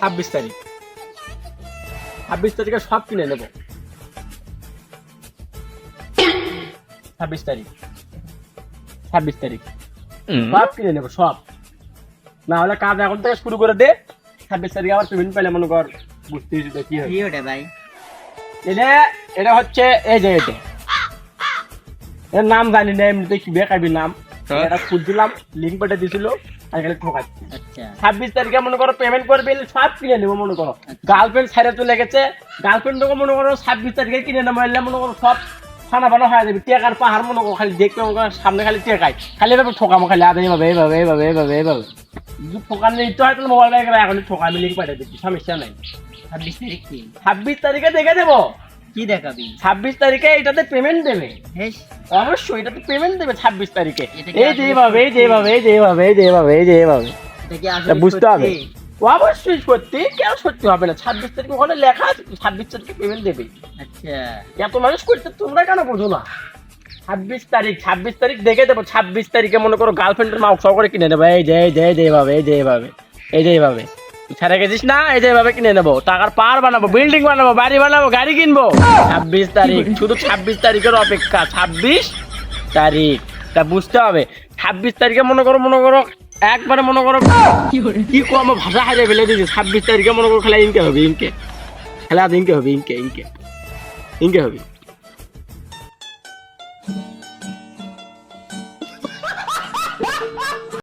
26 তারিখ 26 তারিখে সব কিনে নেব 26 তারিখ 26 তারিখ সব কিনে নেব সব না হলে কাজ এখন থেকে শুরু করে দে 26 তারিখে আবার পেমেন্ট পেলে মনে কর বুঝতেই কি হয় কি ওটা ভাই? এটা হচ্ছে এই যে এটা এর নাম জানি না এমনিতে কি বেকাবি নাম এটা খুঁজছিলাম লিঙ্ক পাঠিয়ে দিয়েছিল আর এখানে ঠকাচ্ছি আচ্ছা 26 তারিখে মনে করো পেমেন্ট করবে সব কিনে নেবো মনে করো গার্লফ্রেন্ড ছাড়ে চলে গেছে গার্লফ্রেন্ডকে মনে করো 26 তারিখে কিনে নেবো এলে মনে করো সব খানা বানো হয়ে যাবে টেকার পাহাড় মনে করো খালি দেখতে মনে করো সামনে খালি টেকাই খালি এভাবে ঠকামো খালি আদে এইভাবে এইভাবে এইভাবে এইভাবে এইভাবে যদি ঠকান নিতে হয় তাহলে মোবাইল ব্যাগে এখন ঠকা আমি লিঙ্ক পাঠিয়ে দিচ্ছি সমস্যা নাই 26 তারিখ কি 26 তারিখে দেখে দেবো কি দেখাবি? 26 তারিখে এটাতে পেমেন্ট দেবে হেস অবশ্যই এটাতে পেমেন্ট দেবে 26 তারিখে এটা কি এই যে এইভাবে এই যে এইভাবে এই যে এইভাবে এই যে এইভাবে এই যে এইভাবে এটা কি আসলে বুঝতে হবে সত্যি? অবশ্যই সত্যি কেন সত্যি হবে না 26 তারিখে ওখানে লেখা আছে 26 তারিখে পেমেন্ট দেবে আচ্ছা এত মানুষ করতে তোমরা কেন বোঝো না 26 তারিখ দেখে দেবো 26 তারিখে মনে করো গার্লফ্রেন্ডের মাউক সহ করে কিনে নেবো এই যে এই যে এই যে এইভাবে এই যে এইভাবে এই যে এইভাবে ছেড়ে গেছিস না এই যে এইভাবে কিনে নেবো টাকার পাহাড় বানাবো বিল্ডিং বানাবো বাড়ি বানাবো গাড়ি কিনবো 26 তারিখ শুধু 26 তারিখের অপেক্ষা 26 তারিখ তা বুঝতে হবে 26 তারিখে মনে করো একবারে মনে করো কি কম ভাষা হারিয়ে ফেলে দিয়েছে 26 তারিখে মনে করো খেলা ইনকে হবে ইনকে খেলা ইনকে হবে ইনকে ইনকে ইনকে হবে